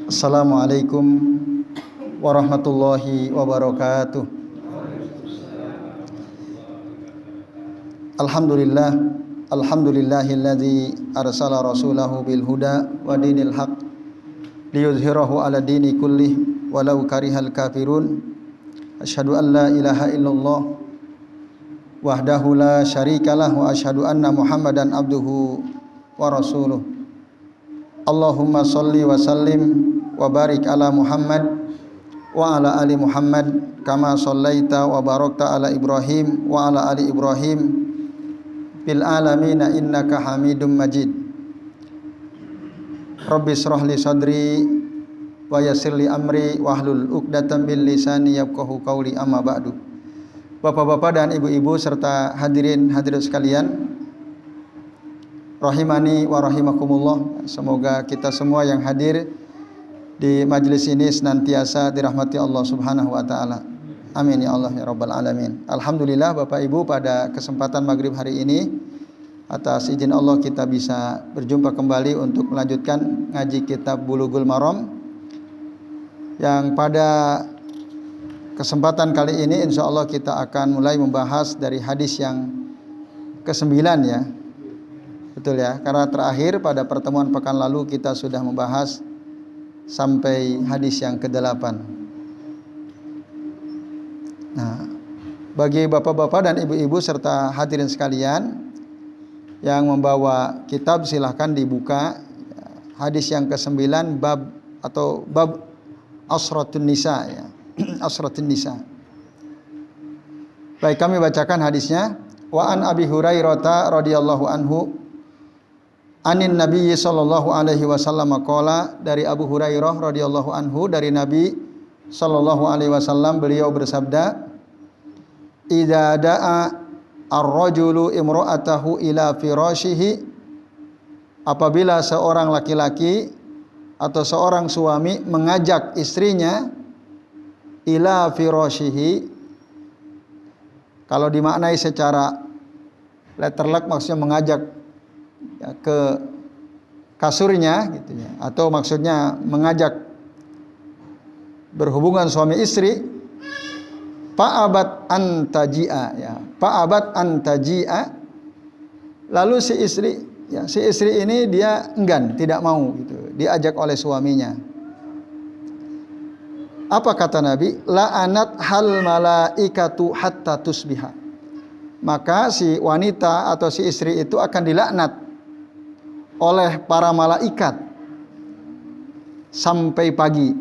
Assalamualaikum warahmatullahi wabarakatuh. Alhamdulillahilladzi arsala rasulahu bil huda wa dinil haq liyuzhirahu ala dini kullih walau karihal kafirun. Asyhadu an la ilaha illallah wahdahu la syarikalah wa asyhadu anna Muhammadan abduhu wa rasuluh. Allahumma shalli wa sallim wa barik ala Muhammad wa ala ali Muhammad kama shallaita wa barakta ala Ibrahim wa ala ali Ibrahim fil alamin innaka Hamidum Majid. Rabbi shrah li sadri wa yassir li amri wahlul 'uqdatam min lisani yafqahu qawli, amma ba'du. Bapak-bapak dan ibu-ibu serta hadirin hadirat sekalian, rahimani wa rahimakumullah. Semoga kita semua yang hadir di majelis ini senantiasa dirahmati Allah Subhanahu wa taala. Amin ya Allah ya rabbal alamin. Alhamdulillah Bapak Ibu, pada kesempatan maghrib hari ini atas izin Allah kita bisa berjumpa kembali untuk melanjutkan ngaji kitab Bulughul Maram, yang pada kesempatan kali ini insya Allah kita akan mulai membahas dari hadis yang ke-9 ya. Betul ya, karena terakhir pada pertemuan pekan lalu kita sudah membahas sampai hadis yang ke-8. Nah, bagi bapak-bapak dan ibu-ibu serta hadirin sekalian yang membawa kitab, silahkan dibuka hadis yang ke-9, bab atau bab Asratun Nisa ya. Asratun Nisa. Baik, kami bacakan hadisnya. Wa an Abi Hurairah radhiyallahu anhu anin Nabi sallallahu alaihi wasallam qala, dari Abu Hurairah radhiyallahu anhu, dari Nabi sallallahu alaihi wasallam, beliau bersabda, idza da'a ar-rajulu imra'atahu ila firashihi, apabila seorang laki-laki atau seorang suami mengajak istrinya ila firashihi, kalau dimaknai secara letterlek maksudnya mengajak ya, ke kasurnya gitu ya, atau maksudnya mengajak berhubungan suami istri, fa'abat antaji'a ya, fa'abat antaji'a, lalu si istri ini dia enggan, tidak mau gitu diajak oleh suaminya. Apa kata Nabi? La'anat hal malaikatu hatta tusbiha, maka si wanita atau si istri itu akan dilaknat oleh para malaikat sampai pagi.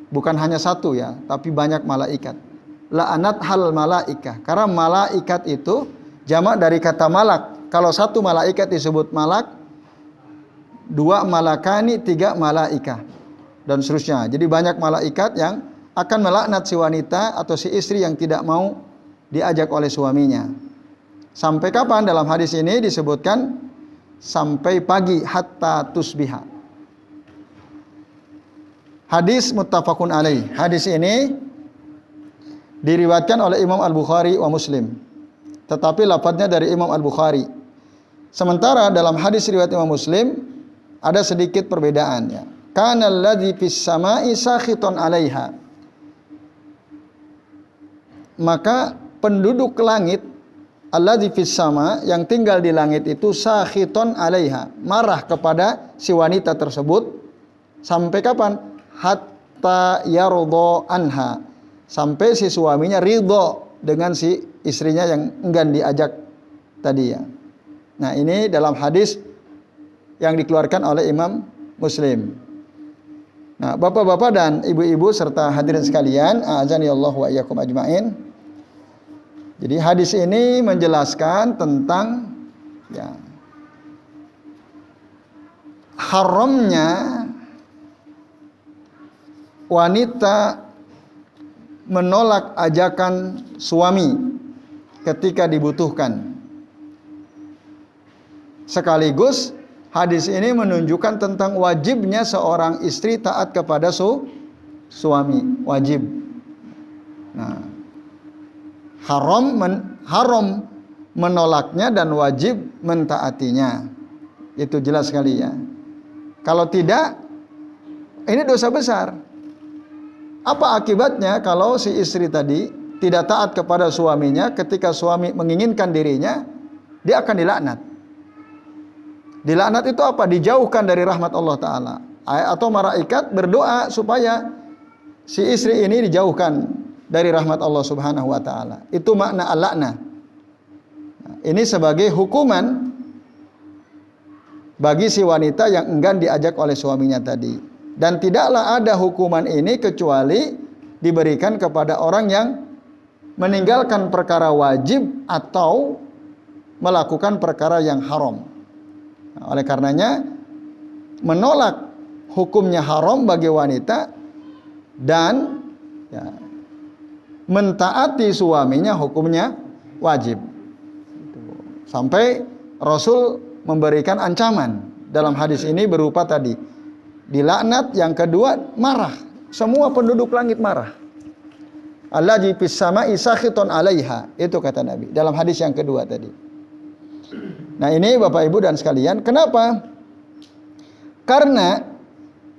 Bukan hanya satu ya, tapi banyak malaikat. La'anat hal malaikah, karena malaikat itu jamak dari kata malak. Kalau satu malaikat disebut malak, dua malakani, tiga malaikah, dan seterusnya. Jadi banyak malaikat yang akan melaknat si wanita atau si istri yang tidak mau diajak oleh suaminya. Sampai kapan? Dalam hadis ini disebutkan sampai pagi, hatta tusbiha. Hadis muttafaqun alaih. Hadis ini diriwayatkan oleh Imam Al-Bukhari wa Muslim, tetapi lafadznya dari Imam Al-Bukhari. Sementara dalam hadis riwayat Imam Muslim ada sedikit perbedaannya. Kana alladzi fis sama'i sakhiton 'alaiha, maka penduduk langit, alladzi fis sama, yang tinggal di langit itu, sakhiton 'alaiha, marah kepada si wanita tersebut. Sampai kapan? Hatta yardha anha, sampai si suaminya ridho dengan si istrinya yang enggan diajak tadi ya. Nah, ini dalam hadis yang dikeluarkan oleh Imam Muslim. Nah, bapak-bapak dan ibu-ibu serta hadirin sekalian, a'azani Allah wa iyyakum ajmain. Jadi hadis ini menjelaskan tentang ya, haramnya wanita menolak ajakan suami ketika dibutuhkan. Sekaligus hadis ini menunjukkan tentang wajibnya seorang istri taat kepada suami, wajib. Nah, haram menolaknya dan wajib mentaatinya. Itu jelas sekali ya. Kalau tidak, ini dosa besar. Apa akibatnya kalau si istri tadi tidak taat kepada suaminya ketika suami menginginkan dirinya, dia akan dilaknat. Dilaknat itu apa? Dijauhkan dari rahmat Allah Ta'ala. Atau malaikat berdoa supaya si istri ini dijauhkan dari rahmat Allah Subhanahu wa Ta'ala. Itu makna al-laknah. Ini sebagai hukuman bagi si wanita yang enggan diajak oleh suaminya tadi. Dan tidaklah ada hukuman ini kecuali diberikan kepada orang yang meninggalkan perkara wajib atau melakukan perkara yang haram. Nah, oleh karenanya menolak hukumnya haram bagi wanita dan ya, mentaati suaminya hukumnya wajib. Sampai Rasul memberikan ancaman dalam hadis ini berupa tadi dilaknat, yang kedua marah. Semua penduduk langit marah. Allazi fis sama'i sakhitun 'alaiha. Itu kata Nabi dalam hadis yang kedua tadi. Nah, ini Bapak Ibu dan sekalian, kenapa? Karena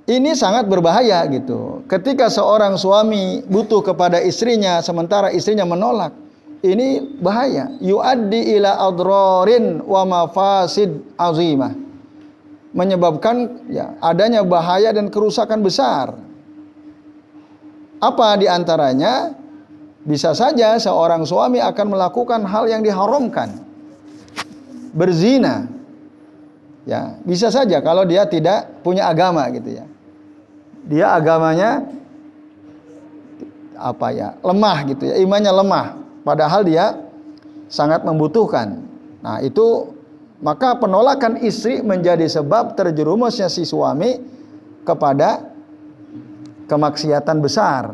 ini sangat berbahaya gitu. Ketika seorang suami butuh kepada istrinya sementara istrinya menolak, ini bahaya. Yuaddi ila adrarin wa mafasid azimah. Menyebabkan ya adanya bahaya dan kerusakan besar. Apa diantaranya? Bisa saja seorang suami akan melakukan hal yang diharamkan, berzina. Ya, bisa saja kalau dia tidak punya agama gitu ya. Dia agamanya lemah gitu ya, imannya lemah, padahal dia sangat membutuhkan. Nah, itu maka penolakan istri menjadi sebab terjerumusnya si suami kepada kemaksiatan besar.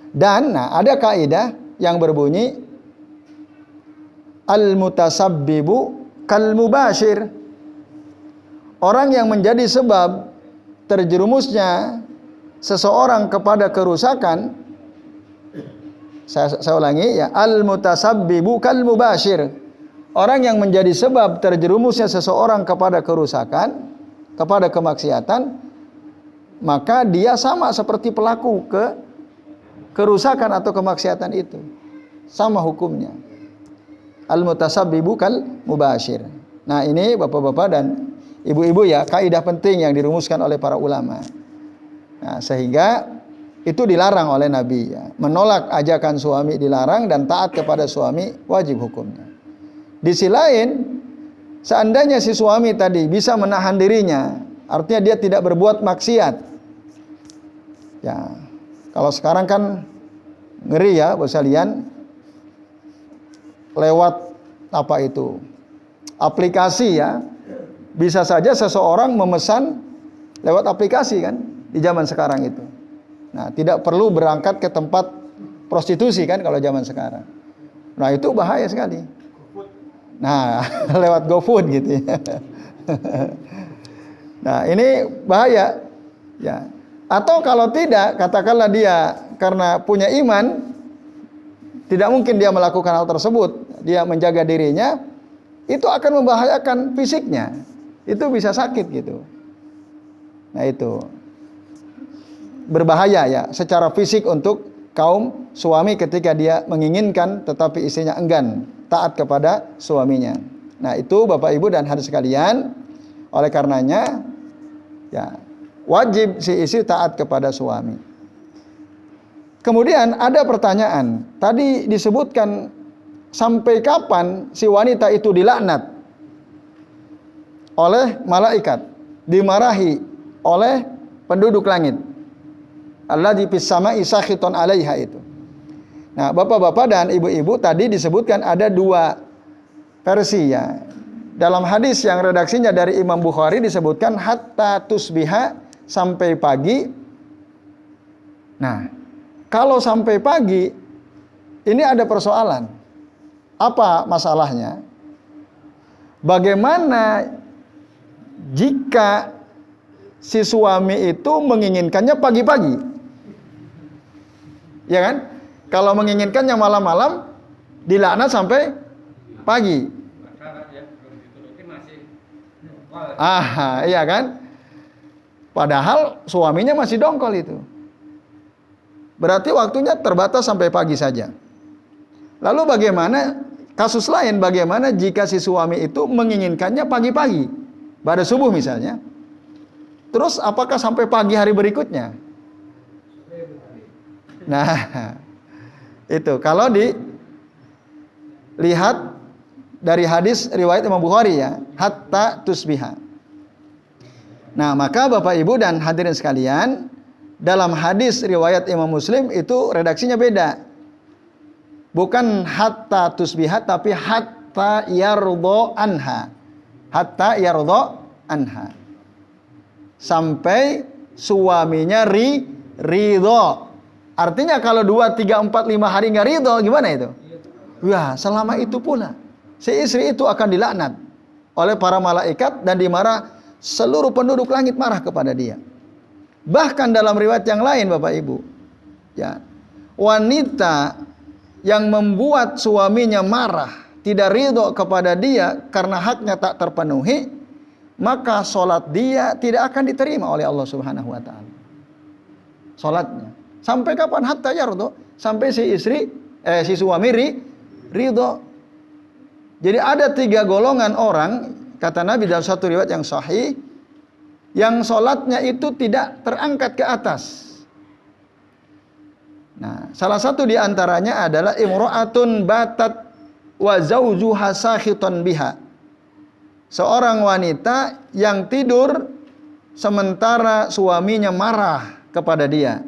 Dan ada kaidah yang berbunyi al-mutasabbibu kal mubashir. Orang yang menjadi sebab terjerumusnya seseorang kepada kerusakan, saya ulangi ya, al-mutasabbibu kal mubashir. Orang yang menjadi sebab terjerumusnya seseorang kepada kerusakan, kepada kemaksiatan, maka dia sama seperti pelaku kerusakan atau kemaksiatan itu. Sama hukumnya. Al-mutasabbibu kal mubashir. Nah, ini Bapak-bapak dan Ibu-ibu ya, kaidah penting yang dirumuskan oleh para ulama. Nah, sehingga itu dilarang oleh Nabi ya. Menolak ajakan suami dilarang dan taat kepada suami wajib hukumnya. Di sisi lain, seandainya si suami tadi bisa menahan dirinya, artinya dia tidak berbuat maksiat. Ya, kalau sekarang kan ngeri ya, Bapak sekalian, lewat aplikasi ya, bisa saja seseorang memesan lewat aplikasi kan di zaman sekarang itu. Nah, tidak perlu berangkat ke tempat prostitusi kan kalau zaman sekarang. Nah, itu bahaya sekali. Nah, lewat GoFood gitu ya. Nah, ini bahaya ya. Atau kalau tidak, katakanlah dia karena punya iman, tidak mungkin dia melakukan hal tersebut, dia menjaga dirinya, itu akan membahayakan fisiknya. Itu bisa sakit gitu. Nah, itu berbahaya ya secara fisik untuk kaum suami ketika dia menginginkan tetapi istrinya enggan taat kepada suaminya. Nah, itu Bapak Ibu dan hadirin sekalian, oleh karenanya ya wajib si istri taat kepada suami. Kemudian ada pertanyaan, tadi disebutkan sampai kapan si wanita itu dilaknat oleh malaikat, dimarahi oleh penduduk langit. Allazi fis sama'i sakhitun 'alaiha itu. Nah, Bapak-bapak dan Ibu-ibu, tadi disebutkan ada dua versi ya. Dalam hadis yang redaksinya dari Imam Bukhari disebutkan hatta tusbiha, sampai pagi. Nah, kalau sampai pagi ini ada persoalan. Apa masalahnya? Bagaimana jika si suami itu menginginkannya pagi-pagi? Ya kan? Kalau menginginkannya malam-malam, dilaknat sampai pagi. Iya kan? Padahal suaminya masih dongkol itu. Berarti waktunya terbatas sampai pagi saja. Lalu bagaimana kasus lain, bagaimana jika si suami itu menginginkannya pagi-pagi, pada subuh misalnya. Terus apakah sampai pagi hari berikutnya? Nah, itu kalau dilihat dari hadis riwayat Imam Bukhari ya, hatta tusbiha. Nah, maka Bapak Ibu dan hadirin sekalian, dalam hadis riwayat Imam Muslim itu redaksinya beda. Bukan hatta tusbiha, tapi hatta yardha anha. Hatta yardha anha. Sampai suaminya ridho. Artinya kalau 2, 3, 4, 5 hari nggak ridho, gimana itu? Ya, selama itu pula si istri itu akan dilaknat oleh para malaikat dan dimarah, seluruh penduduk langit marah kepada dia. Bahkan dalam riwayat yang lain Bapak Ibu, ya, wanita yang membuat suaminya marah, tidak ridho kepada dia karena haknya tak terpenuhi, maka solat dia tidak akan diterima oleh Allah Subhanahu wa taala. Solatnya. Sampai kapan? Hatta yardo, sampai si suami ridho. Jadi ada 3 golongan orang, kata Nabi dalam satu riwayat yang sahih, yang solatnya itu tidak terangkat ke atas. Nah, salah satu di antaranya adalah imra'atun batat wa zawjuha sakhitan biha. Seorang wanita yang tidur sementara suaminya marah kepada dia.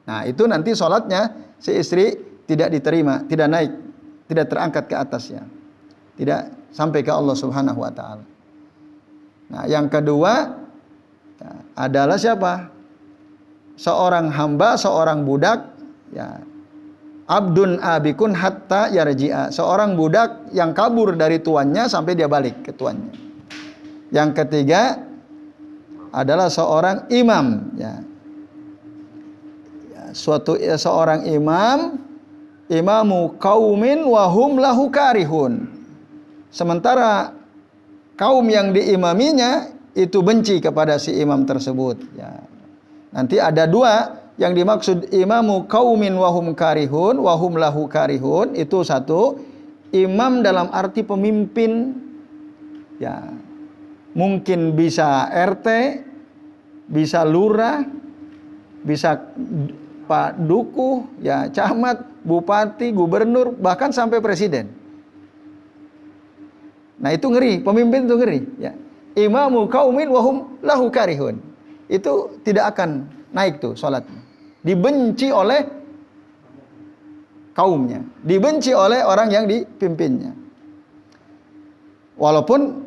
Nah, itu nanti sholatnya si istri tidak diterima, tidak naik, tidak terangkat ke atasnya, tidak sampai ke Allah Subhanahu wa taala. Nah, yang kedua adalah siapa? Seorang hamba, seorang budak, ya. Abdun abikun hatta yarji'a. Seorang budak yang kabur dari tuannya sampai dia balik ke tuannya. Yang ketiga adalah seorang imam, ya. Seorang imamu qaumin wa hum lahu karihun. Sementara kaum yang diimaminya itu benci kepada si imam tersebut, ya. Nanti ada 2 yang dimaksud imamu qaumin wa hum karihun wa hum lahu karihun. Itu satu, imam dalam arti pemimpin, ya. Mungkin bisa RT, bisa lurah, bisa Pak Dukuh, ya, camat, bupati, gubernur, bahkan sampai presiden. Nah, itu ngeri, pemimpin itu ngeri, ya. Imamu qaumin wa hum lahu karihun. Itu tidak akan naik tuh salatnya. Dibenci oleh kaumnya, dibenci oleh orang yang dipimpinnya. Walaupun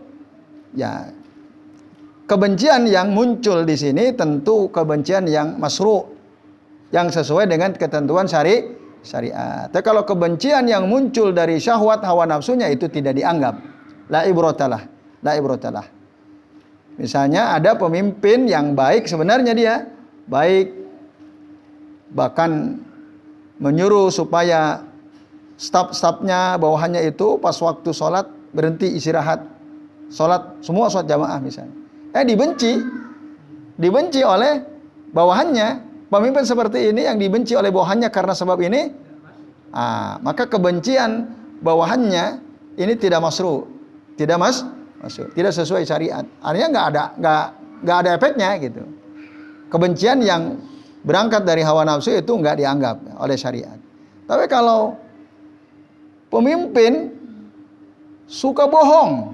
ya kebencian yang muncul di sini tentu kebencian yang masyru', yang sesuai dengan ketentuan syariat. Tapi kalau kebencian yang muncul dari syahwat hawa nafsunya itu tidak dianggap. La ibratalah, la ibratalah. Misalnya ada pemimpin yang baik, sebenarnya dia baik, bahkan menyuruh supaya staf-stafnya bawahannya itu pas waktu sholat berhenti istirahat, sholat semua sholat jamaah misalnya. Dibenci oleh bawahannya. Pemimpin seperti ini yang dibenci oleh bawahannya karena sebab ini, maka kebencian bawahannya ini tidak masyru', tidak masyru', tidak sesuai syariat. Artinya nggak ada efeknya gitu. Kebencian yang berangkat dari hawa nafsu itu nggak dianggap oleh syariat. Tapi kalau pemimpin suka bohong,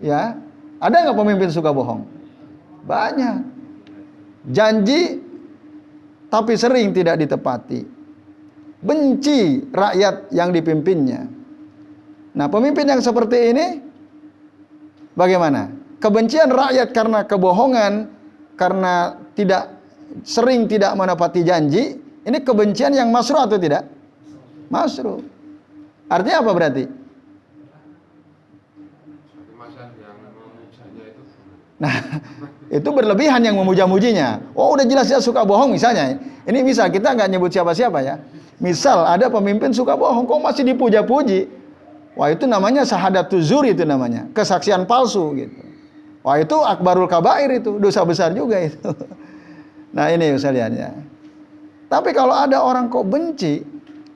ya, ada nggak pemimpin suka bohong? Banyak. Janji tapi sering tidak ditepati. Benci rakyat yang dipimpinnya. Nah, pemimpin yang seperti ini bagaimana? Kebencian rakyat karena kebohongan, karena sering tidak menepati janji, ini kebencian yang masyru' atau tidak? Masyru'. Artinya apa berarti? Nah, itu berlebihan yang memuja-mujinya. Oh, udah jelas-jelas suka bohong misalnya. Ini misal, kita nggak nyebut siapa-siapa ya. Misal ada pemimpin suka bohong, kok masih dipuja-puji? Wah, itu namanya syahadatuz zur, itu namanya kesaksian palsu gitu. Wah, itu akbarul kabair, itu dosa besar juga itu. Nah, ini sekalian ya. Tapi kalau ada orang kok benci,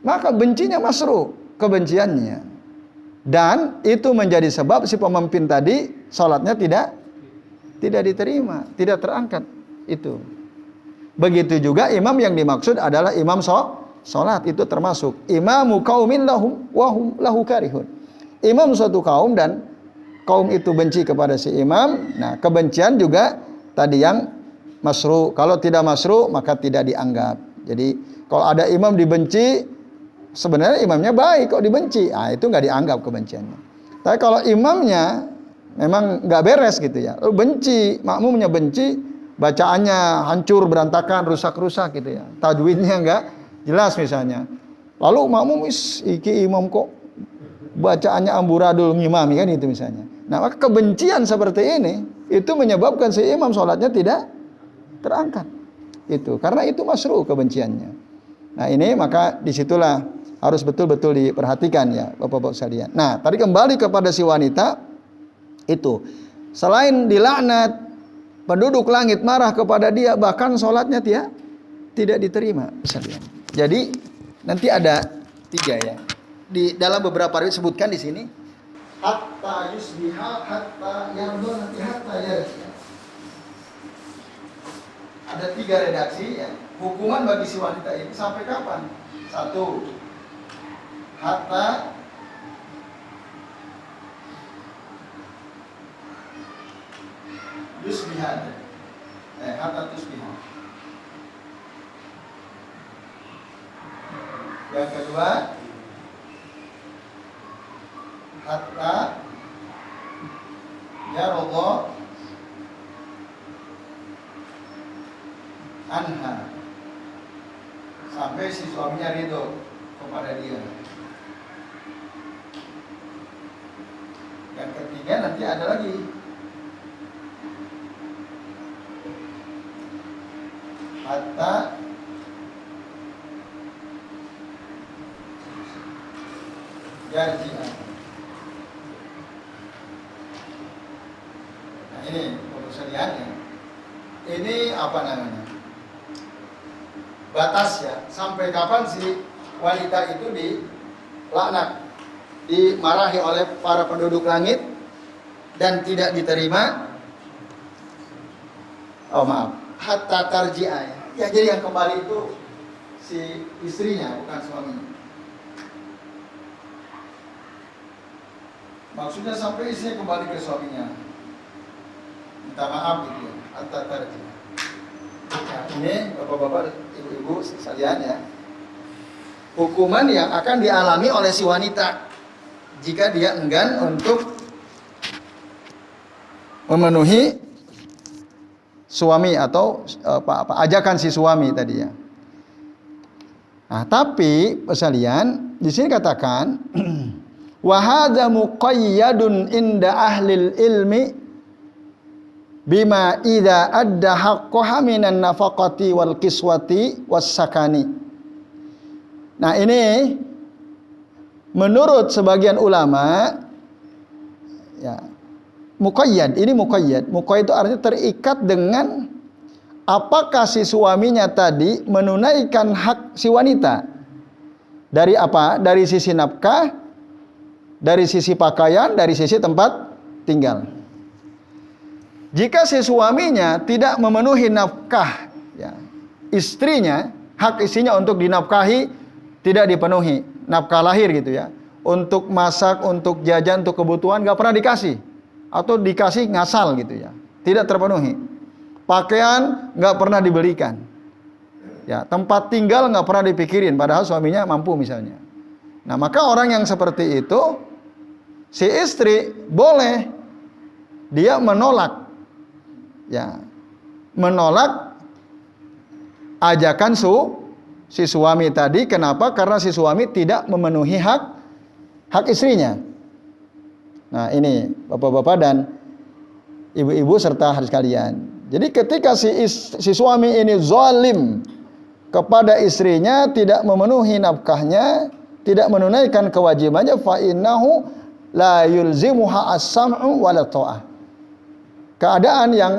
maka bencinya masru, kebenciannya. Dan itu menjadi sebab si pemimpin tadi salatnya tidak diterima, tidak terangkat itu. Begitu juga imam yang dimaksud adalah imam salat, itu termasuk imamu qaumin lahum wa hum lahu karihun. Imam suatu kaum dan kaum itu benci kepada si imam. Nah, kebencian juga tadi yang masru. Kalau tidak masru maka tidak dianggap. Jadi kalau ada imam dibenci, sebenarnya imamnya baik kok dibenci, itu nggak dianggap kebenciannya. Tapi kalau imamnya memang nggak beres gitu ya, benci, makmumnya benci, bacaannya hancur, berantakan, rusak-rusak gitu ya, tajwidnya nggak jelas misalnya. Lalu makmum iki imam kok bacaannya amburadul ngimami kan itu misalnya. Nah, maka kebencian seperti ini itu menyebabkan si imam sholatnya tidak terangkat. Itu karena itu masru kebenciannya. Nah, ini maka disitulah harus betul-betul diperhatikan ya Bapak-bapak sekalian. Nah, tadi kembali kepada si wanita itu, selain dilaknat, penduduk langit marah kepada dia, bahkan sholatnya tidak diterima sekalian. Jadi nanti ada 3 ya. Di dalam beberapa riwayat disebutkan di sini hatta yusbiha hatta yardu nanti hatta yarji. Ada 3 redaksi ya. Hukuman bagi si wanita ini sampai kapan? 1, hatta yusbiha. Hatta tusbiha. Yang kedua, hatta yaradha anha, sampai si suaminya ridho kepada dia. Yang ketiga nanti ada lagi, hatta yarji'ah. Nah, ini perusahaannya. Ini apa namanya? Batas ya, sampai kapan si wanita itu dilaknat, dimarahi oleh para penduduk langit dan tidak diterima. Oh maaf, hatta tarji'ah ya. Ya, jadi yang kembali itu si istrinya, bukan suaminya. Maksudnya sampai istrinya kembali ke suaminya, minta maaf gitu ya, hatta tarji'ah. Nah, ini bapak-bapak, ibu-ibu sekalian ya, hukuman yang akan dialami oleh si wanita jika dia enggan untuk memenuhi suami atau ajakan si suami tadi ya. Nah, tapi sekalian di sini katakan wa hadza muqayyadun inda ahlil ilmi bima idza adda haqqaha minan nafaqati wal kiswati was sakani. Nah, ini menurut sebagian ulama ya, muqayyad, ini muqayyad. Muqayyad itu artinya terikat dengan apakah si suaminya tadi menunaikan hak si wanita. Dari apa? Dari sisi nafkah, dari sisi pakaian, dari sisi tempat tinggal. Jika si suaminya tidak memenuhi nafkah ya, istrinya, hak istrinya untuk dinafkahi tidak dipenuhi, nafkah lahir gitu ya, untuk masak, untuk jajan, untuk kebutuhan nggak pernah dikasih, atau dikasih ngasal gitu ya, tidak terpenuhi. Pakaian nggak pernah dibelikan, ya, tempat tinggal nggak pernah dipikirin, padahal suaminya mampu misalnya. Nah, maka orang yang seperti itu, si istri boleh dia menolak, ya, menolak ajakan si suami tadi. Kenapa? Karena si suami tidak memenuhi hak istrinya. Nah, ini bapak-bapak dan ibu-ibu serta hadirin sekalian. Jadi ketika si suami ini zalim kepada istrinya, tidak memenuhi nafkahnya, tidak menunaikan kewajibannya, fa innahu la yulzimuha as-sam'u wala ta'ah. Keadaan yang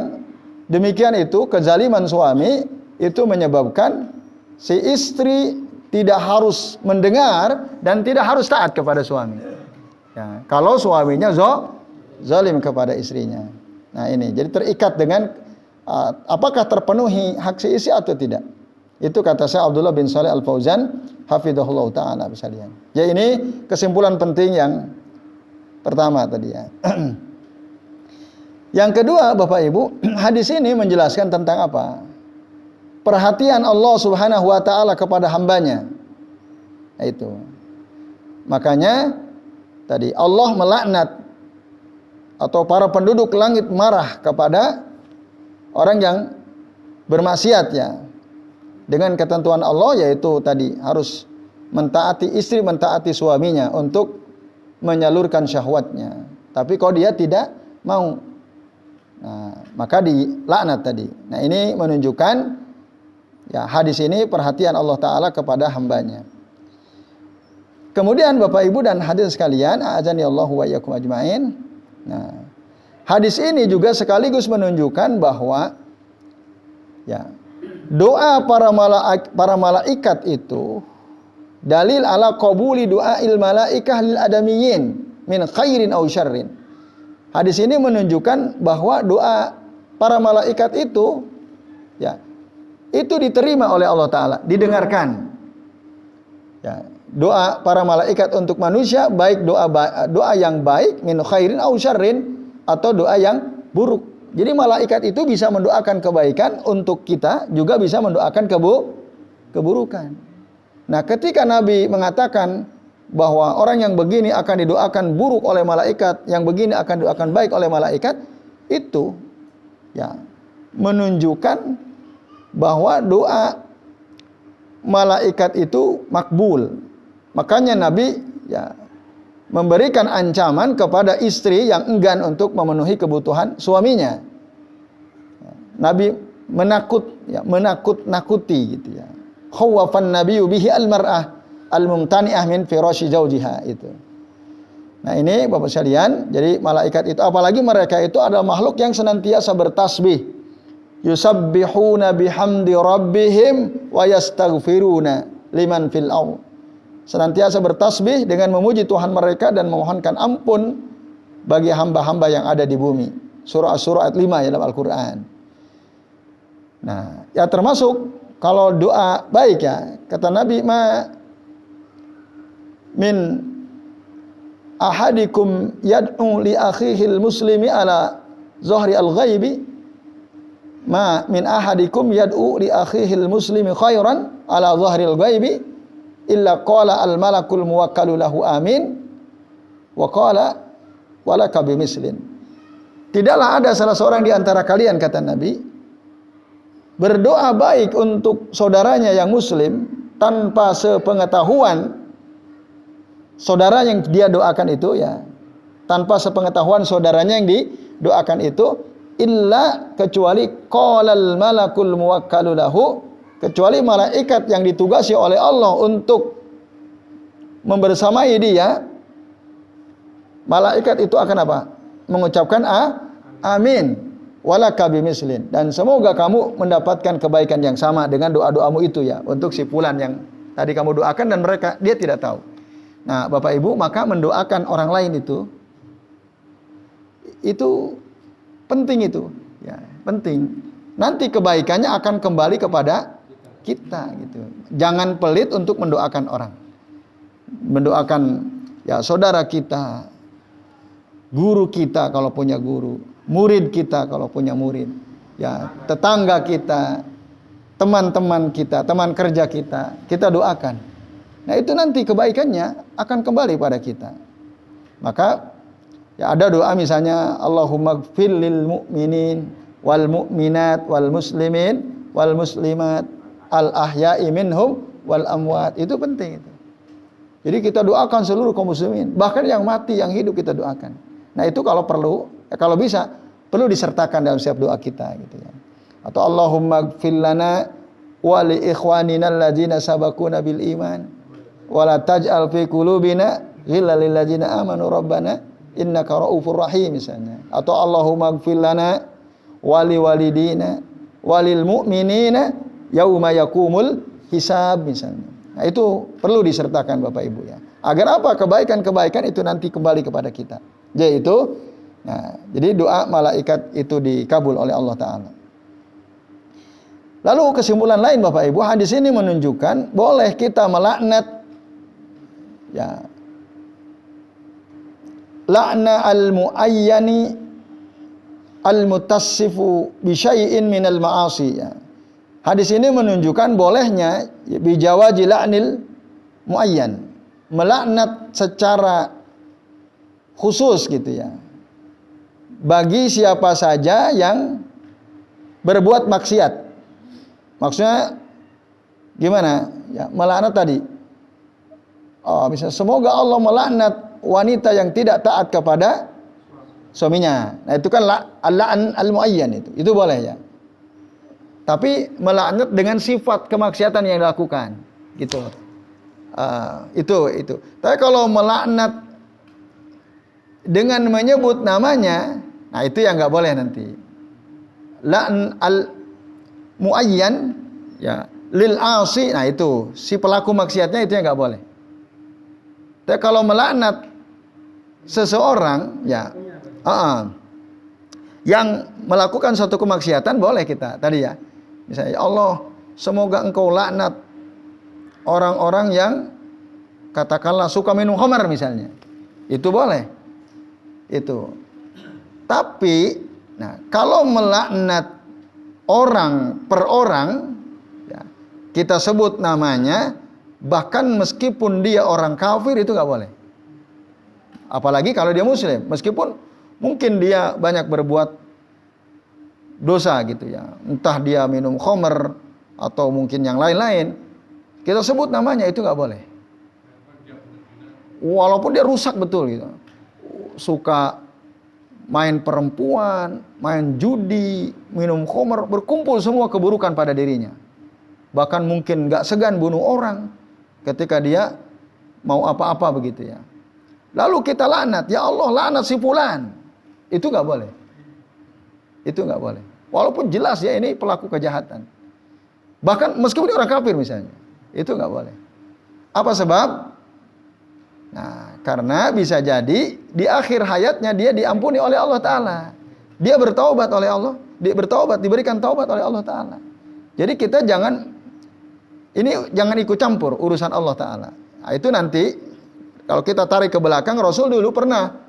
demikian itu, kezaliman suami itu menyebabkan si istri tidak harus mendengar dan tidak harus taat kepada suami. Ya, kalau suaminya zalim kepada istrinya. Nah ini, jadi terikat dengan apakah terpenuhi hak si istri atau tidak. Itu kata saya Abdullah bin Saleh Al-Fauzan, hafizahullah ta'ala bisalian. Ya ini kesimpulan penting yang pertama tadi ya. Yang kedua Bapak Ibu, hadis ini menjelaskan tentang apa? Perhatian Allah Subhanahu wa taala kepada hambanya. Nah, itu. Makanya tadi Allah melaknat atau para penduduk langit marah kepada orang yang bermaksiat ya. Dengan ketentuan Allah yaitu tadi harus mentaati istri, mentaati suaminya untuk menyalurkan syahwatnya. Tapi kalau dia tidak mau, nah, maka dilaknat tadi. Nah ini menunjukkan ya hadis ini perhatian Allah Ta'ala kepada hambanya. Kemudian Bapak Ibu dan hadirin sekalian, a'azani Allahu wa iyyakum ajmain. Nah, hadis ini juga sekaligus menunjukkan bahwa ya doa para malaikat itu dalil ala qabuli du'ail malaikah lil adamiyyin min khairin aw syarrin. Hadis ini menunjukkan bahwa doa para malaikat itu ya itu diterima oleh Allah Ta'ala, didengarkan. Ya, doa para malaikat untuk manusia baik doa yang baik min khairin aw syarrin atau doa yang buruk. Jadi malaikat itu bisa mendoakan kebaikan untuk kita, juga bisa mendoakan keburukan. Nah, ketika Nabi mengatakan bahwa orang yang begini akan didoakan buruk oleh malaikat, yang begini akan didoakan baik oleh malaikat, itu ya menunjukkan bahwa doa malaikat itu makbul. Makanya Nabi ya memberikan ancaman kepada istri yang enggan untuk memenuhi kebutuhan suaminya. Nabi menakut-nakuti gitu ya. Khawafan nabiyyu bihi al-mar'ah al-mumtani'ah min firasyi zawjiha itu. Nah, ini Bapak sekalian, jadi malaikat itu apalagi mereka itu adalah makhluk yang senantiasa bertasbih. Yusabbihuna bihamdi rabbihim wa yastaghfiruna liman fil ardh. Senantiasa bertasbih dengan memuji Tuhan mereka dan memohonkan ampun bagi hamba-hamba yang ada di bumi. Surah Asy-Syura ayat 5 ya dalam Al-Qur'an. Nah, ya termasuk kalau doa baik ya, kata Nabi min ahadikum yad'u li akhihil muslimi ala zahri al-ghaibi min ahadikum yad'u li akhihil muslimi khairan ala zahri al-ghaibi illa qala al-malakul muwakkalu lahu amin wa qala walaka bimislin. Tidaklah ada salah seorang di antara kalian, kata Nabi, berdoa baik untuk saudaranya yang muslim tanpa sepengetahuan saudara yang dia doakan itu ya, tanpa sepengetahuan saudaranya yang didoakan itu, illa kecuali qalal malakul muwakkalu lahu, kecuali malaikat yang ditugasi oleh Allah untuk membersamai dia, malaikat itu akan apa? Mengucapkan amin walaka bimislin, dan semoga kamu mendapatkan kebaikan yang sama dengan doa-doamu itu ya, untuk si fulan yang tadi kamu doakan dan dia tidak tahu. Nah, Bapak Ibu, maka mendoakan orang lain itu penting itu, ya, penting. Nanti kebaikannya akan kembali kepada kita gitu. Jangan pelit untuk mendoakan orang. Mendoakan ya saudara kita, guru kita kalau punya guru, murid kita kalau punya murid, ya tetangga kita, teman-teman kita, teman kerja kita doakan. Nah, itu nanti kebaikannya akan kembali pada kita. Maka ya ada doa misalnya Allahumma ighfir lil mu'minin wal mu'minat wal muslimin wal muslimat al ahya'i minhum wal amwat. Itu penting itu. Jadi kita doakan seluruh kaum muslimin, bahkan yang mati, yang hidup kita doakan. Nah, itu kalau perlu, kalau bisa perlu disertakan dalam setiap doa kita gitu ya. Atau Allahumma ighfir lana wa li ikhwanina alladzina sabaquna bil iman wala taj'al fi qulubina ghillal lil ladzina amanu rabbana innaka raufur rahim misalnya, atau Allahumma ighfir lana wali walidina walil mu'minina yauma yakumul hisab misalnya. Nah, itu perlu disertakan Bapak Ibu ya. Agar apa? Kebaikan-kebaikan itu nanti kembali kepada kita. Yaitu jadi doa malaikat itu dikabul oleh Allah Ta'ala. Lalu kesimpulan lain Bapak Ibu, hadis ini menunjukkan boleh kita melaknat ya la'na al-muayyani al-mutassifu bi syai'in minal ma'asi ya. Hadis ini menunjukkan bolehnya bijawazi la'nil muayyan, melaknat secara khusus gitu ya, bagi siapa saja yang berbuat maksiat. Maksudnya gimana? Ya, melaknat tadi. Misalnya semoga Allah melaknat wanita yang tidak taat kepada suaminya. Nah, itu kan al-la'n al-muayyan itu boleh ya. Tapi melaknat dengan sifat kemaksiatan yang dilakukan, gitu. Itu. Tapi kalau melaknat dengan menyebut namanya, nah itu yang nggak boleh nanti. La'n al-muayyan ya lil asi, nah itu si pelaku maksiatnya itu yang nggak boleh. Tapi kalau melaknat seseorang ya yang melakukan suatu kemaksiatan boleh kita tadi ya. Misalnya, ya Allah, semoga engkau laknat orang-orang yang katakanlah suka minum khamar misalnya. Itu boleh. Itu. Tapi kalau melaknat orang per orang ya, kita sebut namanya, bahkan meskipun dia orang kafir itu nggak boleh. Apalagi kalau dia muslim, meskipun mungkin dia banyak berbuat dosa gitu ya, entah dia minum khamr atau mungkin yang lain-lain, kita sebut namanya itu nggak boleh. Walaupun dia rusak betul gitu, suka main perempuan, main judi, minum khamr, berkumpul semua keburukan pada dirinya. Bahkan mungkin nggak segan bunuh orang ketika dia mau apa-apa begitu ya. Lalu kita laknat, ya Allah laknat si fulan. Itu nggak boleh. Itu nggak boleh. Walaupun jelas ya ini pelaku kejahatan. Bahkan meskipun dia orang kafir misalnya, itu nggak boleh. Apa sebab? Nah, karena bisa jadi di akhir hayatnya dia diampuni oleh Allah Ta'ala. Dia bertaubat oleh Allah. Dia bertaubat, diberikan taubat oleh Allah Ta'ala. Jadi kita jangan ikut campur urusan Allah Ta'ala. Nah, itu nanti kalau kita tarik ke belakang, Rasul dulu pernah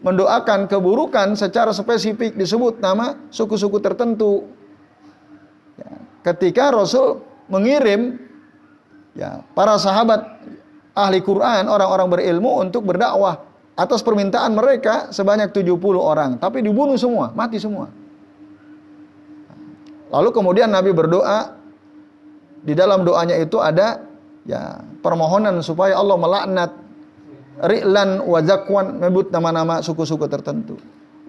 mendoakan keburukan secara spesifik, disebut nama suku-suku tertentu. Ya, ketika Rasul mengirim ya para sahabat ahli Quran, orang-orang berilmu untuk berdakwah atas permintaan mereka sebanyak 70 orang, tapi dibunuh semua, mati semua. Lalu kemudian Nabi berdoa, di dalam doanya itu ada ya permohonan supaya Allah melaknat Ri'lan wa Zakwan, menyebut nama-nama suku-suku tertentu.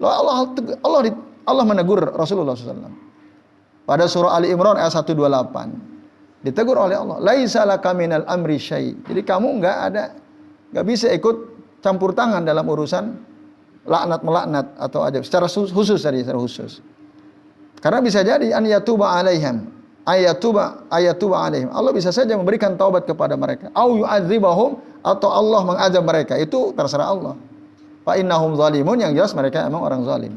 Lalu Allah menegur Rasulullah SAW pada surah Ali Imran ayat 128. Ditegur oleh Allah, laisa laka minal amri syai'. Jadi kamu enggak bisa ikut campur tangan dalam urusan laknat melaknat atau adab secara khusus tadi, secara khusus. Karena bisa jadi an yatuba alaihim, ayatuba alaihim. Allah bisa saja memberikan taubat kepada mereka, au yu'adzibahum, atau Allah mengazab mereka. Itu terserah Allah. Fa innahum zalimun, yang jelas mereka emang orang zalim.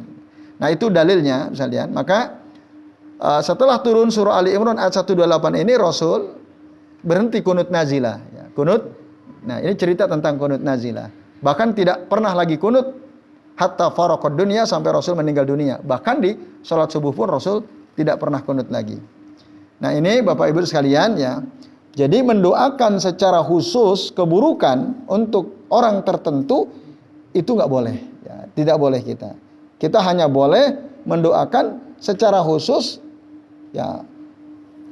Nah, itu dalilnya sekalian. Maka setelah turun surah Ali Imran ayat 128 ini, Rasul berhenti kunut nazilah ya, kunut. Nah, ini cerita tentang kunut nazilah. Bahkan tidak pernah lagi kunut hatta faraqad dunya, sampai Rasul meninggal dunia. Bahkan di salat subuh pun Rasul tidak pernah kunut lagi. Nah, ini Bapak Ibu sekalian ya. Jadi mendoakan secara khusus keburukan untuk orang tertentu itu nggak boleh ya, tidak boleh kita. Kita hanya boleh mendoakan secara khusus ya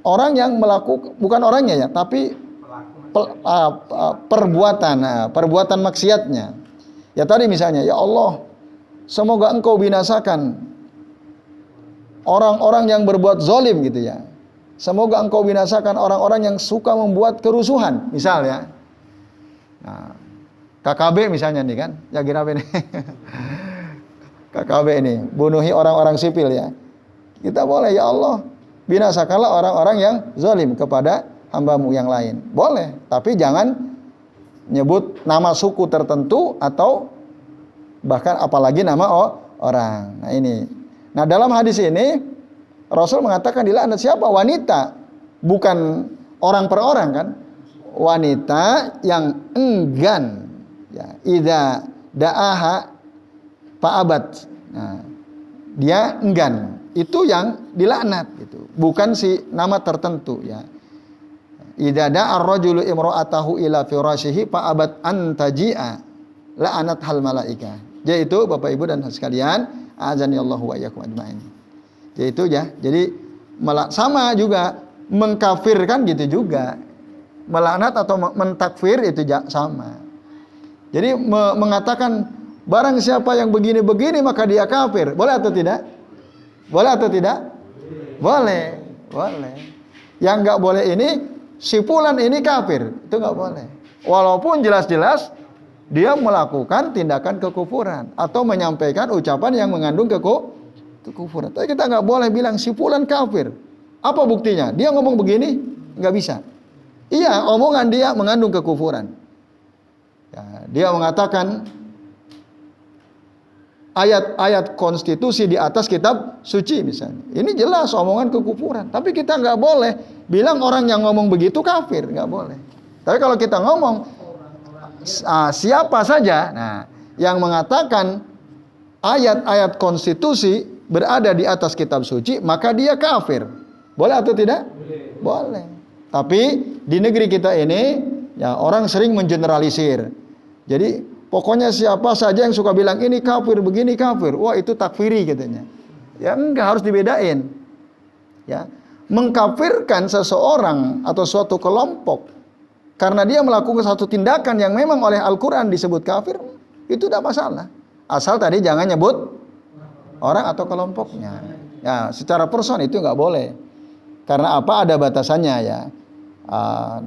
orang yang melakukan, bukan orangnya ya, tapi perbuatan maksiatnya. Ya tadi misalnya, ya Allah, semoga engkau binasakan orang-orang yang berbuat zalim gitu ya. Semoga engkau binasakan orang-orang yang suka membuat kerusuhan, misalnya. Nah, KKB misalnya nih kan, Jagir apa nih? KKB ini, bunuhi orang-orang sipil ya. Kita boleh, ya Allah, binasakanlah orang-orang yang zalim kepada hamba-Mu yang lain. Boleh, tapi jangan nyebut nama suku tertentu atau bahkan apalagi nama orang. Nah ini. Nah dalam hadis ini Rasul mengatakan dilaknat siapa? Wanita, bukan orang per orang kan? Wanita yang enggan, ya, idza da'aha fa'abat. Nah, dia enggan, itu yang dilaknat, gitu. Bukan si nama tertentu, ya. Idza da'a ar-rajulu imra'atahu ila firashihi fa'abat an taji'a la'anat hal malaika. Yaitu Bapak Ibu dan sekalian, azani Allahu wa iyyakum ajmain. Yaitu ya, jadi sama juga mengkafirkan gitu juga. Melaknat atau mentakfir itu sama. Jadi mengatakan barang siapa yang begini-begini maka dia kafir. Boleh atau tidak? Boleh atau tidak? Boleh. Boleh. Yang enggak boleh ini si fulan ini kafir. Itu enggak boleh. Walaupun jelas-jelas dia melakukan tindakan kekufuran atau menyampaikan ucapan yang mengandung kekufuran. Tapi kita enggak boleh bilang si fulan kafir. Apa buktinya? Dia ngomong begini, enggak bisa. Iya, omongan dia mengandung kekufuran. Ya, dia mengatakan ayat-ayat konstitusi di atas kitab suci misalnya. Ini jelas omongan kekufuran. Tapi kita nggak boleh bilang orang yang ngomong begitu kafir, nggak boleh. Tapi kalau kita ngomong siapa saja, nah yang mengatakan ayat-ayat konstitusi berada di atas kitab suci, maka dia kafir. Boleh atau tidak? Boleh. Tapi di negeri kita ini ya orang sering mengeneralisir. Jadi pokoknya siapa saja yang suka bilang ini kafir, begini kafir, wah itu takfiri katanya. Ya enggak, harus dibedain. Ya, mengkafirkan seseorang atau suatu kelompok karena dia melakukan satu tindakan yang memang oleh Al-Qur'an disebut kafir, itu tidak masalah. Asal tadi jangan nyebut orang atau kelompoknya. Ya, secara person itu enggak boleh. Karena apa? Ada batasannya ya.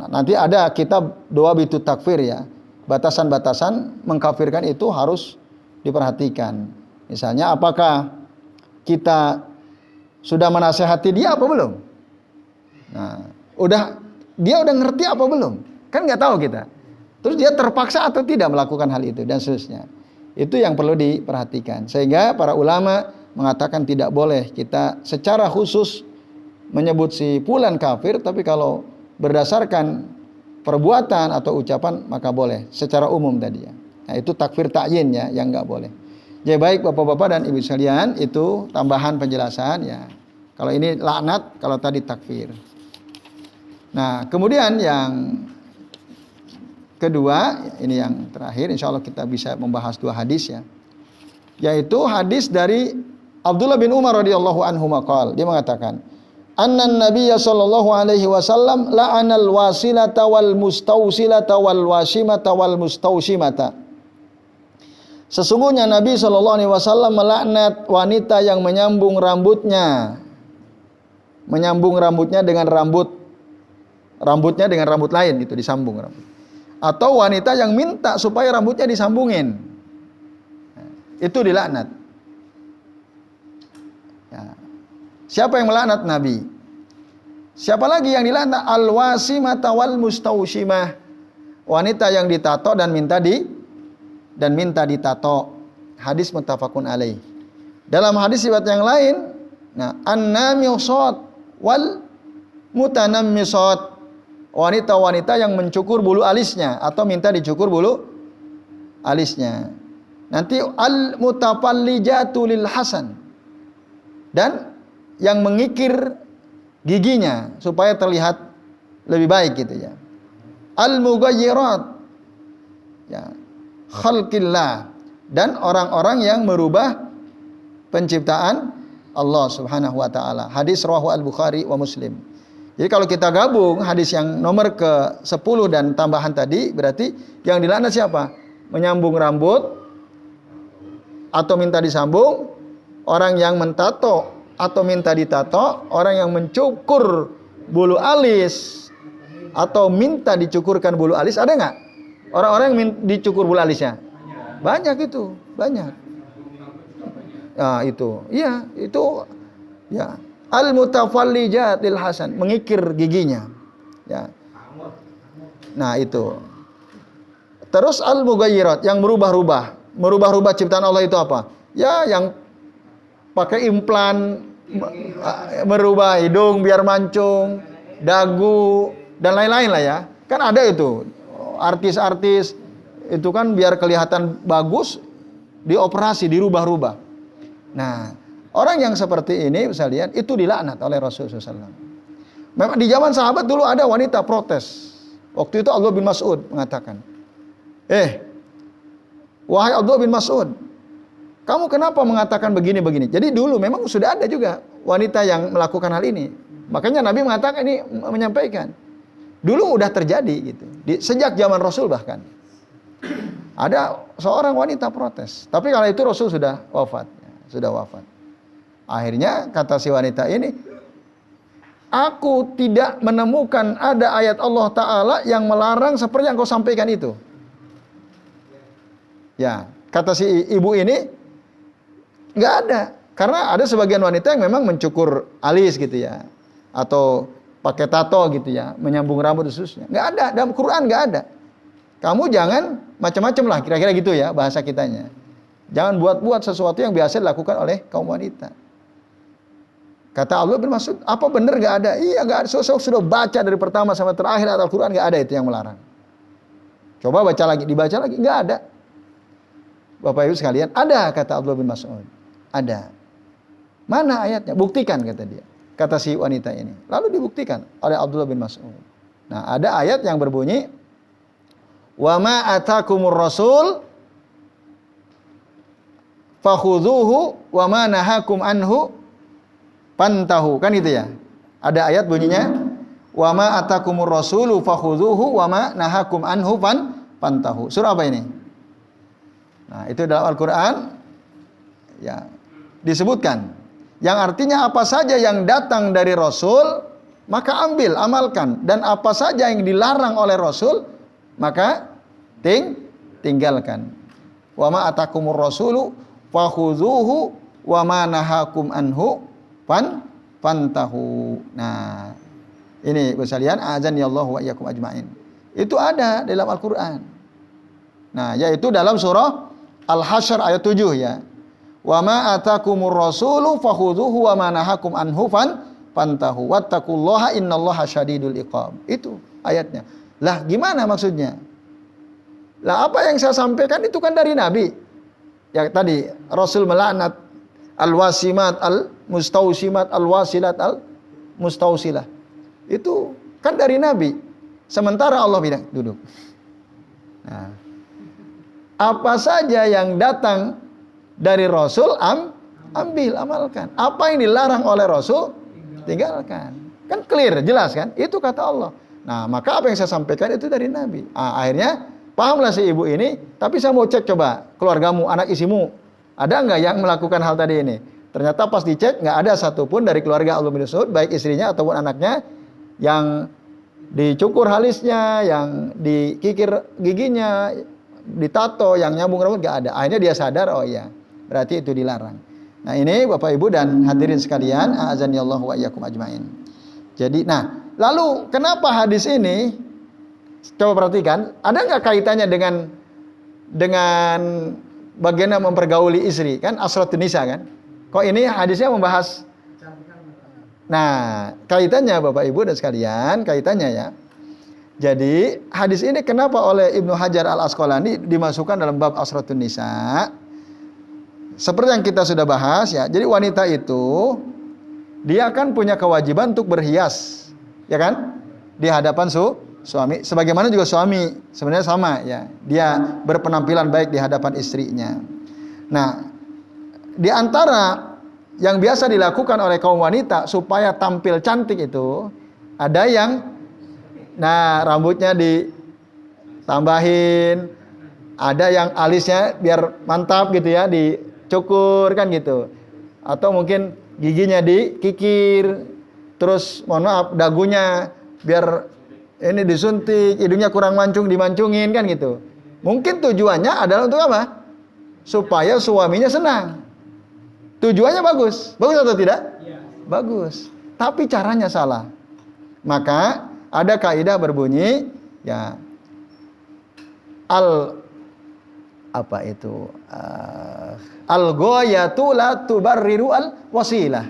Nanti ada kitab doa bitu takfir ya. Batasan-batasan mengkafirkan itu harus diperhatikan. Misalnya apakah kita sudah menasehati dia apa belum? Nah, dia udah ngerti apa belum? Kan nggak tahu kita. Terus dia terpaksa atau tidak melakukan hal itu dan seterusnya. Itu yang perlu diperhatikan. Sehingga para ulama mengatakan tidak boleh kita secara khusus menyebut si fulan kafir, tapi kalau berdasarkan perbuatan atau ucapan maka boleh secara umum tadi ya. Nah, itu takfir ta'yin ya yang enggak boleh. Jadi baik Bapak-bapak dan Ibu sekalian, itu tambahan penjelasan ya. Kalau ini laknat, kalau tadi takfir. Nah, kemudian yang kedua, ini yang terakhir, insya Allah kita bisa membahas dua hadis ya. Yaitu hadis dari Abdullah bin Umar radhiyallahu anhu maqal. Dia mengatakan, Annan Nabiyya sallallahu alaihi wasallam la'anal wasilata wal mustausilata wal wasimata wal mustausimata. Sesungguhnya Nabi sallallahu alaihi wasallam melaknat wanita yang menyambung rambutnya dengan rambutnya dengan rambut lain gitu, disambung rambut. Atau wanita yang minta supaya rambutnya disambungin. Itu dilaknat. Ya. Siapa yang melaknat? Nabi. Siapa lagi yang dilaknat? Al-wasimata wal mustausimah. Wanita yang ditato dan minta ditato. Hadis muttafaqun alaih. Dalam hadis riwayat yang lain, nah, an-namisat wal mutanammisat. Wanita-wanita yang mencukur bulu alisnya atau minta dicukur bulu alisnya. Nanti al-mutafallijatu lil hasan. Dan yang mengikir giginya supaya terlihat lebih baik gitu ya. Al-mughayyirat ya, khalqillah, dan orang-orang yang merubah penciptaan Allah Subhanahu wa taala. Hadis rawahu Al-Bukhari wa Muslim. Jadi kalau kita gabung hadis yang nomor ke-10 dan tambahan tadi, berarti yang dilaknat siapa? Menyambung rambut atau minta disambung, orang yang mentato atau minta ditato, orang yang mencukur bulu alis atau minta dicukurkan bulu alis, ada nggak? Orang-orang yang dicukur bulu alisnya. Banyak itu, banyak. Nah, itu. Iya, itu ya. Al-mutafallijatil hasan, mengikir giginya. Ya. Nah, itu. Terus al-mughayyirat, yang merubah-rubah. Merubah-rubah ciptaan Allah itu apa? Ya, yang pakai implan, merubah hidung biar mancung, dagu, dan lain-lain lah ya. Kan ada itu. Artis-artis itu kan biar kelihatan bagus, dioperasi, dirubah-rubah. Nah, orang yang seperti ini, bisa lihat, itu dilaknat oleh Rasulullah SAW. Memang di zaman sahabat dulu ada wanita protes. Waktu itu Abdullah bin Mas'ud mengatakan, wahai Abdullah bin Mas'ud, kamu kenapa mengatakan begini-begini? Jadi dulu memang sudah ada juga wanita yang melakukan hal ini. Makanya Nabi mengatakan ini, menyampaikan. Dulu udah terjadi gitu. Sejak zaman Rasul bahkan. Ada seorang wanita protes. Tapi kala itu Rasul sudah wafat. Sudah wafat. Akhirnya kata si wanita ini, aku tidak menemukan ada ayat Allah Ta'ala yang melarang seperti yang kau sampaikan itu. Ya, kata si ibu ini, nggak ada. Karena ada sebagian wanita yang memang mencukur alis gitu ya. Atau pakai tato gitu ya, menyambung rambut khususnya. Nggak ada, dalam Quran nggak ada. Kamu jangan macam-macam lah, kira-kira gitu ya bahasa kitanya. Jangan buat-buat sesuatu yang biasa dilakukan oleh kaum wanita. Kata Allah bin Mas'ud, apa benar nggak ada? Iya nggak ada. Sudah baca dari pertama sampai terakhir Al-Quran, nggak ada itu yang melarang. Coba baca lagi, dibaca lagi, nggak ada. Bapak Ibu sekalian, ada kata Abdullah bin Mas'ud. Ada. Mana ayatnya? Buktikan kata dia. Kata si wanita ini. Lalu dibuktikan oleh Abdullah bin Mas'ud. Nah, ada ayat yang berbunyi, "Wa ma atakumur rasul fakhudhuhu wa ma nahakum anhu pantahu." Kan itu ya. Ada ayat bunyinya, "Wa ma atakumur rasulu fakhudhuhu wa ma nahakum anhu pantahu." Surah apa ini? Nah, itu dalam Al-Qur'an ya disebutkan. Yang artinya apa saja yang datang dari Rasul, maka ambil, amalkan. Dan apa saja yang dilarang oleh Rasul, maka tinggalkan. Wa ma atakumur rasulu fakhudhuhu wa ma nahakum anhu pantahu. Nah, ini sekalian, azan ya Allah wa iyyakum ajmain. Itu ada dalam Al-Qur'an. Nah, yaitu dalam surah Al-Hasyr ayat 7 ya. Wa ma atakumur rasulu fakhudhuhu wa ma nahakum anhu pantahu wattaqullaha innallaha syadidul iqab. Itu ayatnya. Lah, gimana maksudnya? Lah, apa yang saya sampaikan itu kan dari Nabi. Ya tadi Rasul melaknat al-wasimat, al-mustausimat, al-wasilat, al-mustausilah. Itu kan dari Nabi. Sementara Allah bilang, duduk. Nah, apa saja yang datang dari Rasul ambil, amalkan. Apa yang dilarang oleh Rasul tinggalkan. Kan clear, jelas kan? Itu kata Allah. Nah, maka apa yang saya sampaikan itu dari Nabi. Akhirnya pahamlah si ibu ini. Tapi saya mau cek coba keluargamu, anak isimu, ada nggak yang melakukan hal tadi ini? Ternyata pas dicek nggak ada satupun dari keluarga Abdullah bin Mas'ud, baik istrinya ataupun anaknya, yang dicukur alisnya, yang dikikir giginya, ditato, yang nyambung rambut, nggak ada. Akhirnya dia sadar, oh iya, berarti itu dilarang. Nah, ini Bapak Ibu dan hadirin sekalian, a'azanillahu wa iyyakum ajmain. Jadi, nah, lalu kenapa hadis ini, coba perhatikan, ada nggak kaitannya dengan bagaimana mempergauli istri? Kan asratun nisa kan? Kok ini hadisnya membahas? Nah, kaitannya Bapak Ibu dan sekalian, kaitannya ya. Jadi, hadis ini kenapa oleh Ibnu Hajar Al-Asqalani dimasukkan dalam bab asratun nisa? Seperti yang kita sudah bahas ya. Jadi wanita itu dia kan punya kewajiban untuk berhias, ya kan? Di hadapan suami. Sebagaimana juga suami sebenarnya sama ya. Dia berpenampilan baik di hadapan istrinya. Nah, di antara yang biasa dilakukan oleh kaum wanita supaya tampil cantik itu, ada yang rambutnya ditambahin, ada yang alisnya biar mantap gitu ya, dicukur kan gitu. Atau mungkin giginya dikikir, terus mohon maaf dagunya biar Ini disuntik, hidungnya kurang mancung, dimancungin kan gitu. Mungkin tujuannya adalah untuk apa? Supaya suaminya senang. Tujuannya bagus. Bagus atau tidak? Ya. Bagus. Tapi caranya salah. Maka ada kaidah berbunyi ya al-ghayatu la tubarriru al-wasilah.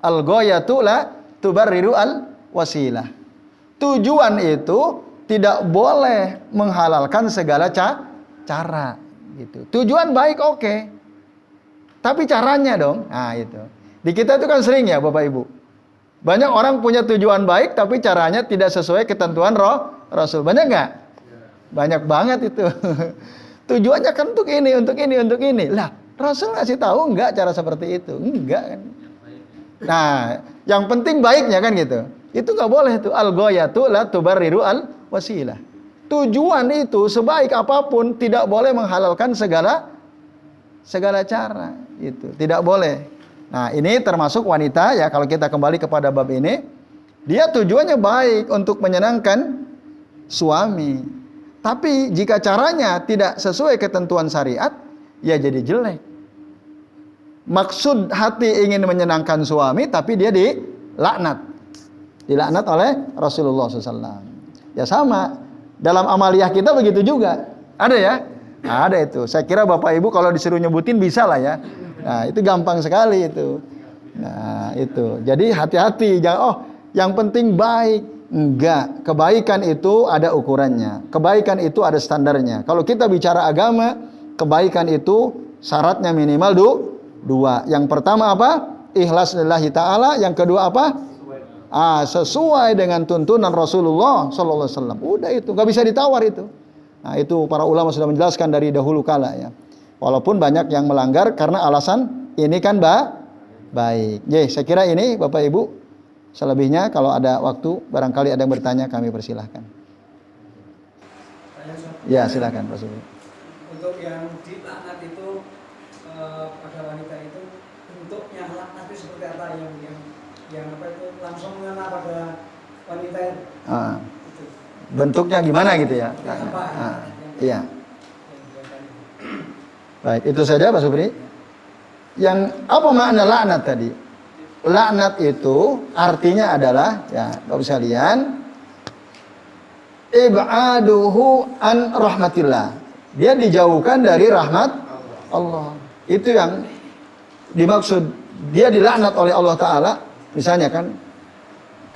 Al-ghayatu la tubarriru al-wasilah. Tujuan itu tidak boleh menghalalkan segala cara gitu. Tujuan baik oke. Tapi caranya dong. Nah itu. Di kita itu kan sering ya Bapak Ibu. Banyak orang punya tujuan baik tapi caranya tidak sesuai ketentuan Rasul. Banyak enggak? Banyak banget itu. Tujuannya kan untuk ini, untuk ini, untuk ini. Lah, Rasul ngasih tahu enggak cara seperti itu? Enggak kan. Nah, yang penting baiknya kan gitu. Itu enggak boleh tuh. Al-ghayatu la tubarriru al-wasilah. Tujuan itu sebaik apapun tidak boleh menghalalkan segala cara. Itu tidak boleh. Nah, ini termasuk wanita ya, kalau kita kembali kepada bab ini, dia tujuannya baik untuk menyenangkan suami. Tapi jika caranya tidak sesuai ketentuan syariat, ya jadi jelek. Maksud hati ingin menyenangkan suami, tapi dia dilaknat. Dilaknat oleh Rasulullah SAW. Ya sama, dalam amaliyah kita begitu juga. Ada ya? Nah, ada itu. Saya kira Bapak Ibu kalau disuruh nyebutin bisa lah ya. Nah, itu gampang sekali itu. Nah, itu. Jadi hati-hati. Jangan, yang penting baik. Enggak. Kebaikan itu ada ukurannya. Kebaikan itu ada standarnya. Kalau kita bicara agama, kebaikan itu syaratnya minimal dua. Yang pertama apa? Ikhlas lillahi ta'ala. Yang kedua apa? Sesuai dengan tuntunan Rasulullah sallallahu alaihi wasallam. Udah itu, enggak bisa ditawar itu. Nah, itu para ulama sudah menjelaskan dari dahulu kala ya. Walaupun banyak yang melanggar karena alasan ini kan baik. Jadi saya kira ini Bapak Ibu. Selebihnya kalau ada waktu barangkali ada yang bertanya kami persilahkan. Ya silakan Pak Subri. Untuk yang dilaknat itu pada wanita itu bentuknya laknat itu seperti apa yang apa itu langsung mengena pada wanita itu? Bentuknya gimana gitu ya? Iya. Baik, itu saja Pak Subri. Yang apa makna laknat tadi? Laknat itu artinya adalah ya, Bapak sekalian, ib'aduhu an rahmatillah. Dia dijauhkan dari rahmat Allah. Itu yang dimaksud. Dia dilaknat oleh Allah Ta'ala. Misalnya kan,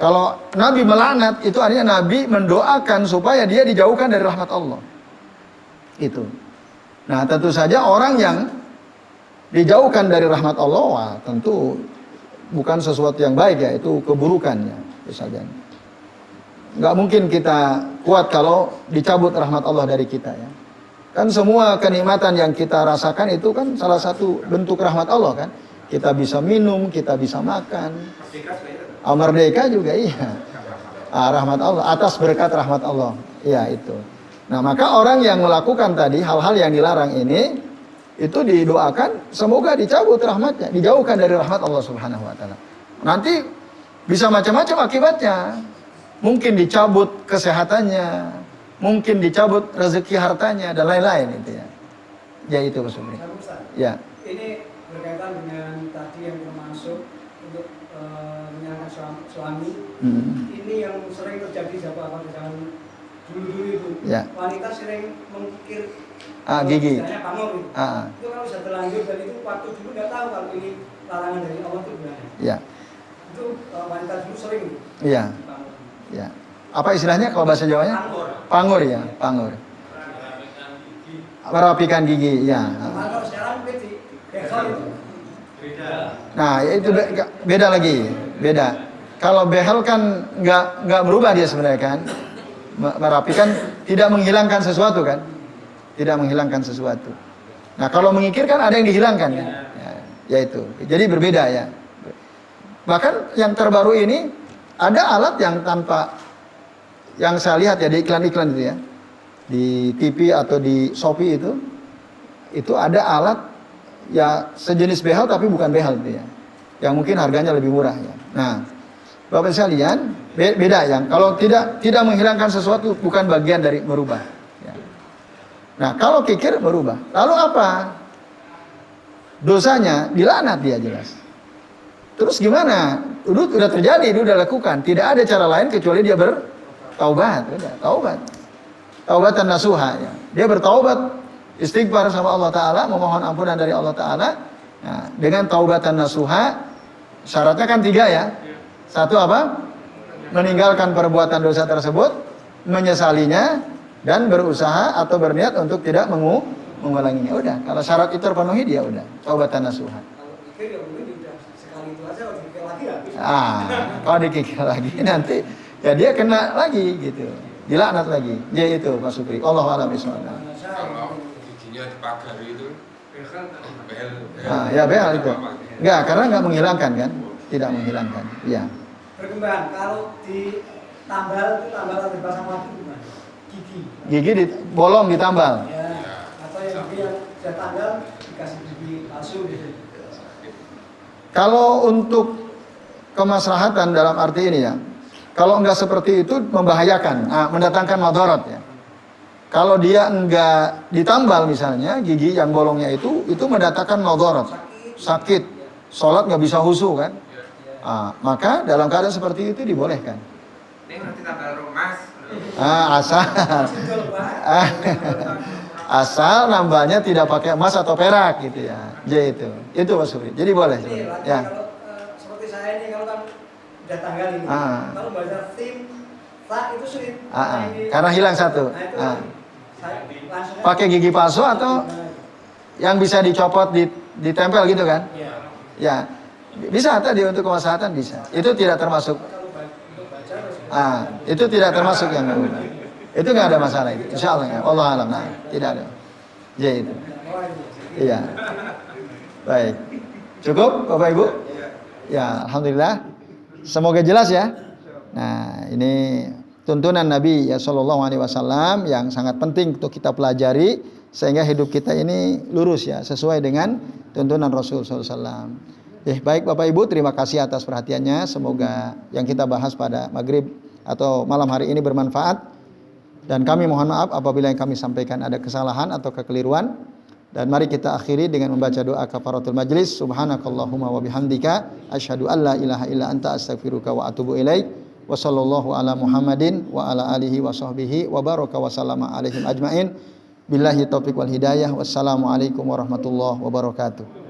kalau Nabi melaknat, itu artinya Nabi mendoakan supaya dia dijauhkan dari rahmat Allah. Itu. Nah, tentu saja orang yang dijauhkan dari rahmat Allah, wah, tentu bukan sesuatu yang baik ya, itu keburukannya. Itu saja. Nggak mungkin kita kuat kalau dicabut rahmat Allah dari kita ya. Kan semua kenikmatan yang kita rasakan itu kan salah satu bentuk rahmat Allah kan. Kita bisa minum, kita bisa makan. Merdeka juga iya. Rahmat Allah, atas berkat rahmat Allah. Iya itu. Nah maka orang yang melakukan tadi hal-hal yang dilarang ini, itu didoakan semoga dicabut rahmatnya, dijauhkan dari rahmat Allah Subhanahu Wa Taala. Nanti bisa macam-macam akibatnya. Mungkin dicabut kesehatannya, mungkin dicabut rezeki hartanya dan lain-lain itu ya. Ya itu maksudnya. Ya. Ini berkaitan dengan tadi yang termasuk untuk menyangka suami. Ini yang sering terjadi siapa misalnya dulu itu ya. Wanita sering mengikir gigi. Misalnya pamor itu. Itu kalau sudah terlanjur dan itu waktu dulu nggak tahu kalau ini larangan dari Allah itu gimana. Ya. Itu wanita dulu sering. Iya. Ya. Apa istilahnya kalau bahasa Jawanya? Pangur ya, pangur. Merapikan gigi, ya. Kalau sekarang nah, itu beda lagi, beda. Kalau behel kan nggak berubah dia sebenarnya kan, merapikan tidak menghilangkan sesuatu kan, tidak menghilangkan sesuatu. Nah kalau mengikir kan ada yang dihilangkan kan, ya itu. Jadi berbeda ya. Bahkan yang terbaru ini ada alat yang tanpa, yang saya lihat ya di iklan-iklan itu ya, di TV atau di Shopee itu ada alat ya sejenis behel tapi bukan behel itu ya, yang mungkin harganya lebih murah ya. Nah Bapak sekalian, beda yang kalau tidak menghilangkan sesuatu bukan bagian dari merubah. Ya. Nah, kalau kikir merubah. Lalu apa? Dosanya dilaknat dia jelas. Terus gimana? Udah terjadi, udah lakukan. Tidak ada cara lain kecuali dia bertaubat. Udah, taubat. Taubatan nasuha. Ya. Dia bertaubat, istighfar sama Allah Ta'ala, memohon ampunan dari Allah Ta'ala. Nah, dengan taubatan nasuha, syaratnya kan 3 ya. 1 apa? Meninggalkan perbuatan dosa tersebut, menyesalinya, dan berusaha atau berniat untuk tidak mengulanginya. Udah, kalau syarat itu terpenuhi dia udah taubatan nasuha. Kalau pikir ya mungkin udah sekali itu aja, kalau dipikir lagi ya. Kalau dikikir lagi nanti ya dia kena lagi gitu. Dilaknat lagi. Dia itu Pak Supri. Allahu a'lam bishawab. Kalau giginya dipagari itu behel. Ya behel itu. Enggak, karena enggak menghilangkan kan? Tidak menghilangkan. Iya. Berkembang, kalau ditambal itu tambal atau dipasang lagi gimana? Gigi bolong ditambal. Ya. Atau yang sudah tanggal dikasih gigi palsu gitu. Kalau untuk kemaslahatan dalam arti ini ya, kalau enggak seperti itu membahayakan, mendatangkan madarat ya. Kalau dia enggak ditambal misalnya gigi yang bolongnya itu mendatangkan madarat, sakit, sholat nggak bisa khusyuk kan? Maka dalam keadaan seperti itu dibolehkan. Ini nanti tambal rumas. Asal nambahnya tidak pakai emas atau perak gitu ya. Itu Mas Supri. Jadi boleh. Ya. Kalau seperti saya ini kalau kan udah tanggal ini, kalau baca tim tak itu sulit. Karena hilang satu. Pakai gigi palsu atau yang bisa dicopot ditempel gitu kan? Ya. Bisa tadi untuk kemaslahatan bisa. Itu tidak termasuk. Itu tidak termasuk yang itu nggak ada masalah itu. Insyaallah ya. Allah alam. Nah, tidak ada. Ya itu. Iya. Baik. Cukup Bapak Ibu? Ya, alhamdulillah. Semoga jelas ya. Nah, ini tuntunan Nabi ya sallallahu alaihi wasallam yang sangat penting untuk kita pelajari sehingga hidup kita ini lurus ya, sesuai dengan tuntunan Rasul sallallahu alaihi wasallam. Baik Bapak Ibu, terima kasih atas perhatiannya. Semoga yang kita bahas pada maghrib atau malam hari ini bermanfaat. Dan kami mohon maaf apabila yang kami sampaikan ada kesalahan atau kekeliruan. Dan mari kita akhiri dengan membaca doa kafaratul majlis. Subhanakallahumma wa bihamdika asyhadu an la ilaha illa anta astaghfiruka wa atubu ilaik. Wa sallallahu ala Muhammadin wa ala alihi wa sahbihi wa baraka wa sallama alaihim ajmain. Billahi taufiq wal hidayah. Wassalamualaikum warahmatullahi wabarakatuh.